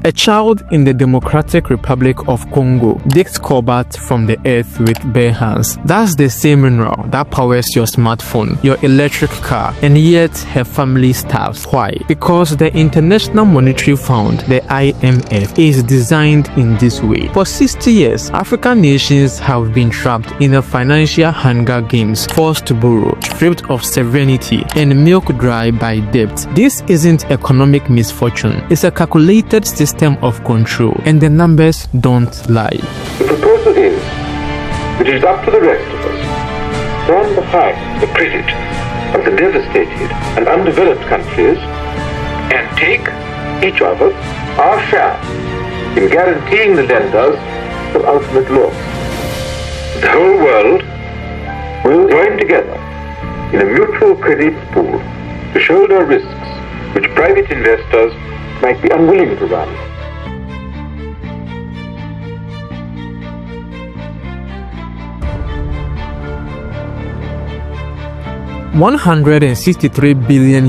A child in the Democratic Republic of Congo digs cobalt from the earth with bare hands. That's the same mineral that powers your smartphone, your electric car, and yet her family starves. Why? Because the International Monetary Fund, the IMF, is designed in this way. For 60 years, African nations have been trapped in a financial Hunger Games, forced to borrow, stripped of sovereignty, and milked dry by debt. This isn't economic misfortune, it's a calculated system of control, and the numbers don't lie. The proposal is, it is up to the rest of us to stand behind the credit of the devastated and undeveloped countries and take, each of us, our share in guaranteeing the lenders from ultimate loss. The whole world will join together in a mutual credit pool to shoulder risks which private investors might be unwilling to run. $163 billion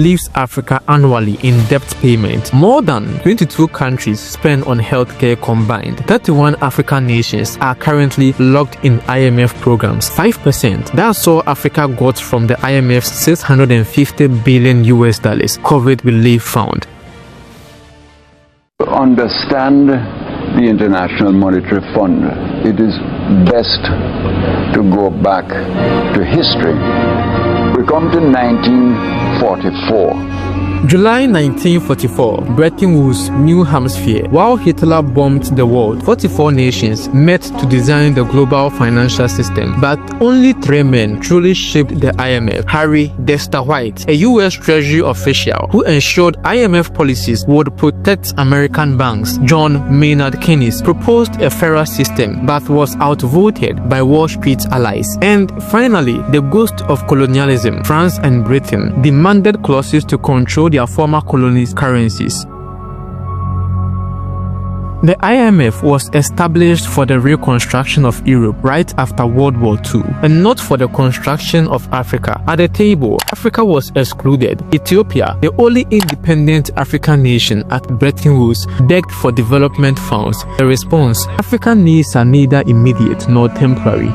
leaves Africa annually in debt payment. More than 22 countries spend on healthcare combined. 31 African nations are currently locked in IMF programs. 5%. That's all Africa got from the IMF's $650 billion COVID relief fund. To understand the International Monetary Fund, it is best to go back to history. We come to 1944. July 1944, Bretton Woods, New Hampshire. While Hitler bombed the world, 44 nations met to design the global financial system. But only 3 men truly shaped the IMF. Harry Dexter White, a U.S. Treasury official who ensured IMF policies would protect American banks. John Maynard Keynes proposed a fairer system but was outvoted by Wall Street allies. And finally, the ghost of colonialism, France and Britain, demanded clauses to control their former colonies' currencies. The IMF was established for the reconstruction of Europe right after World War II, and not for the construction of Africa. At the table, Africa was excluded. Ethiopia, the only independent African nation at Bretton Woods, begged for development funds. The response: African needs are neither immediate nor temporary.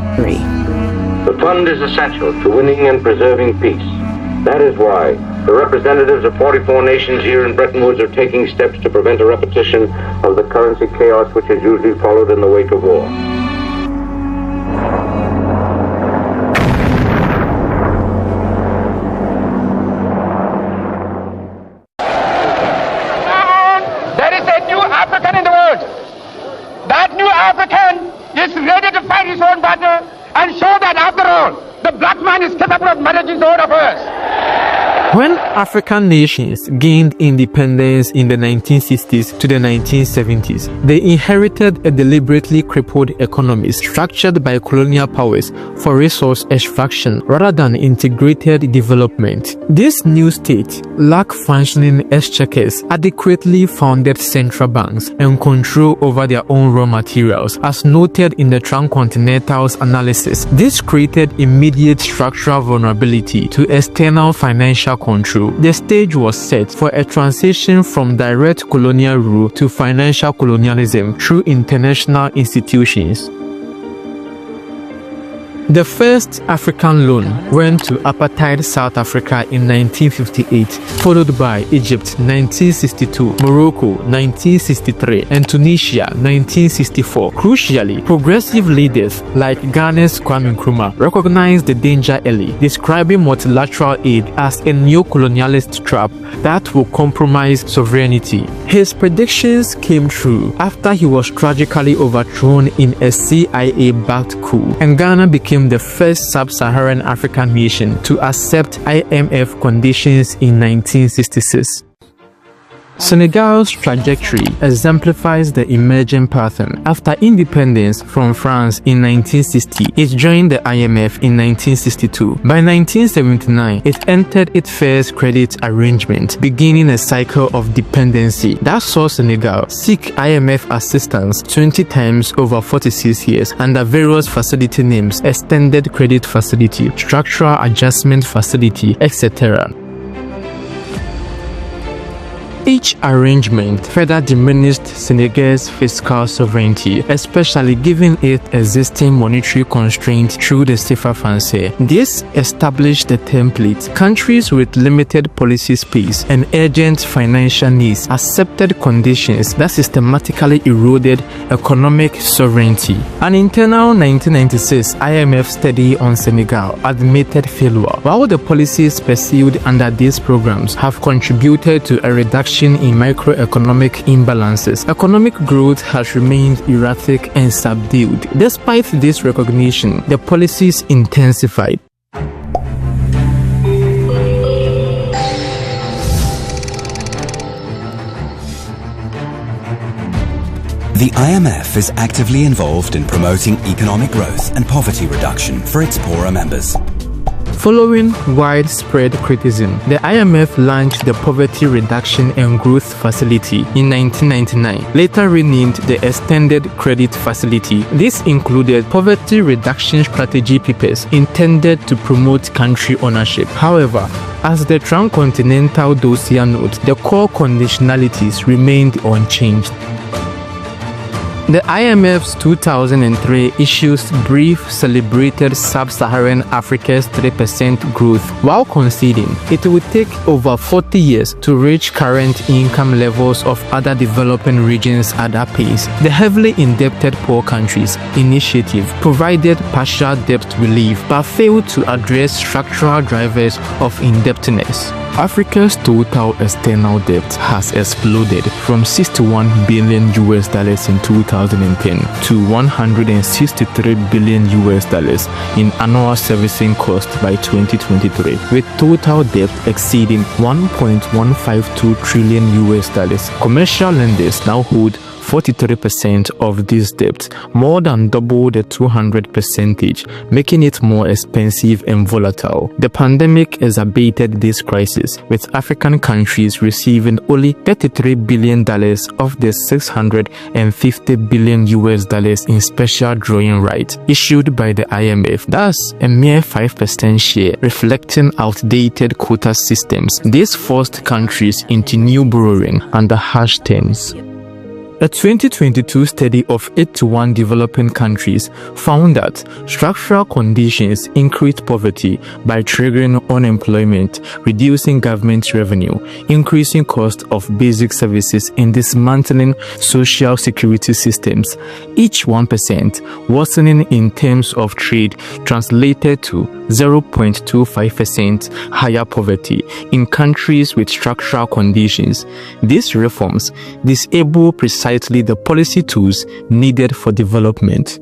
The fund is essential to winning and preserving peace. That is why the representatives of 44 nations here in Bretton Woods are taking steps to prevent a repetition of the currency chaos which has usually followed in the wake of war. There is a new African in the world. That new African is ready to fight his own battle and show that after all, the black man is capable of managing his own affairs. When African nations gained independence in the 1960s to the 1970s, they inherited a deliberately crippled economy structured by colonial powers for resource extraction rather than integrated development. This new state lacked functioning exchequers, adequately funded central banks, and control over their own raw materials, as noted in the Transcontinental's analysis. This created immediate structural vulnerability to external financial control. The stage was set for a transition from direct colonial rule to financial colonialism through international institutions. The first African loan went to apartheid South Africa in 1958, followed by Egypt 1962, Morocco 1963, and Tunisia 1964. Crucially, progressive leaders like Ghana's Kwame Nkrumah recognized the danger early, describing multilateral aid as a neo-colonialist trap that will compromise sovereignty. His predictions came true after he was tragically overthrown in a CIA-backed coup, and Ghana became the first sub-Saharan African nation to accept IMF conditions in 1966. Senegal's trajectory exemplifies the emerging pattern. After independence from France in 1960, it joined the IMF in 1962. By 1979, it entered its first credit arrangement, beginning a cycle of dependency that saw Senegal seek IMF assistance 20 times over 46 years under various facility names: Extended Credit Facility, Structural Adjustment Facility, etc. Each arrangement further diminished Senegal's fiscal sovereignty, especially given its existing monetary constraints through the CFA français. This established the template. Countries with limited policy space and urgent financial needs accepted conditions that systematically eroded economic sovereignty. An internal 1996 IMF study on Senegal admitted failure. While the policies pursued under these programs have contributed to a reduction in microeconomic imbalances, economic growth has remained erratic and subdued. Despite this recognition, the policies intensified. The IMF is actively involved in promoting economic growth and poverty reduction for its poorer members. Following widespread criticism, the IMF launched the Poverty Reduction and Growth Facility in 1999, later renamed the Extended Credit Facility. This included poverty reduction strategy papers intended to promote country ownership. However, as the Transcontinental dossier notes, the core conditionalities remained unchanged. The IMF's 2003 issues brief celebrated Sub-Saharan Africa's 3% growth, while conceding it would take over 40 years to reach current income levels of other developing regions at that pace. The heavily indebted poor countries initiative provided partial debt relief but failed to address structural drivers of indebtedness. Africa's total external debt has exploded from $61 billion in 2010 to $163 billion in annual servicing cost by 2023, with total debt exceeding $1.152 trillion. Commercial lenders now hold 43% of this debt, more than double the 200%, making it more expensive and volatile. The pandemic exacerbated this crisis, with African countries receiving only $33 billion of the $650 billion in special drawing rights issued by the IMF. Thus, a mere 5% share, reflecting outdated quota systems. This forced countries into new borrowing under harsh terms. A 2022 study of 81 developing countries found that structural conditions increased poverty by triggering unemployment, reducing government revenue, increasing cost of basic services, and dismantling social security systems. Each 1% worsening in terms of trade translated to 0.25% higher poverty in countries with structural conditions. These reforms disable precisely the policy tools needed for development.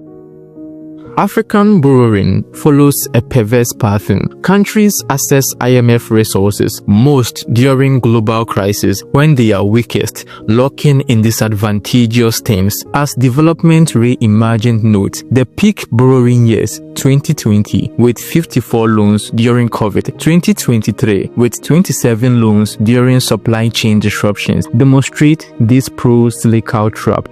African borrowing follows a perverse pattern. Countries access IMF resources most during global crises when they are weakest, locking in disadvantageous terms. As Development Reimagined notes, the peak borrowing years 2020 with 54 loans during COVID, 2023 with 27 loans during supply chain disruptions demonstrate this pro-cyclical trap.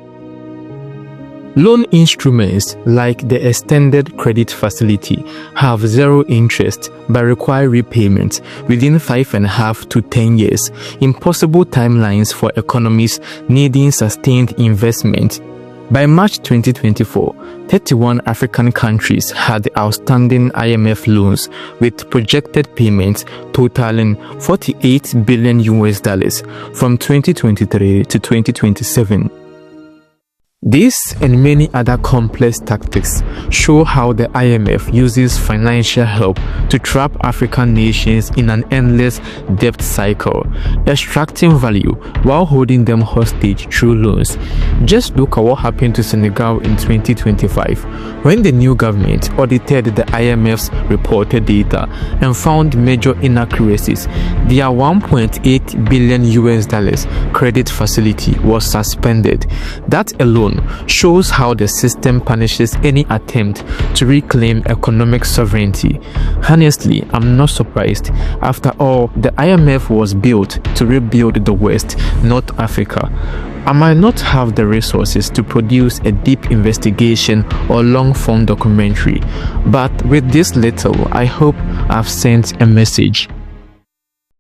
Loan instruments like the Extended Credit Facility have zero interest but require repayment within 5.5 to 10 years, impossible timelines for economies needing sustained investment. By March 2024, 31 African countries had outstanding IMF loans with projected payments totaling $48 billion from 2023 to 2027. This and many other complex tactics show how the IMF uses financial help to trap African nations in an endless debt cycle, extracting value while holding them hostage through loans. Just look at what happened to Senegal in 2025, when the new government audited the IMF's reported data and found major inaccuracies. Their $1.8 billion credit facility was suspended. That alone shows how the system punishes any attempt to reclaim economic sovereignty. Honestly, I'm not surprised. After all, the IMF was built to rebuild the West, not Africa. I might not have the resources to produce a deep investigation or long-form documentary, but with this little, I hope I've sent a message.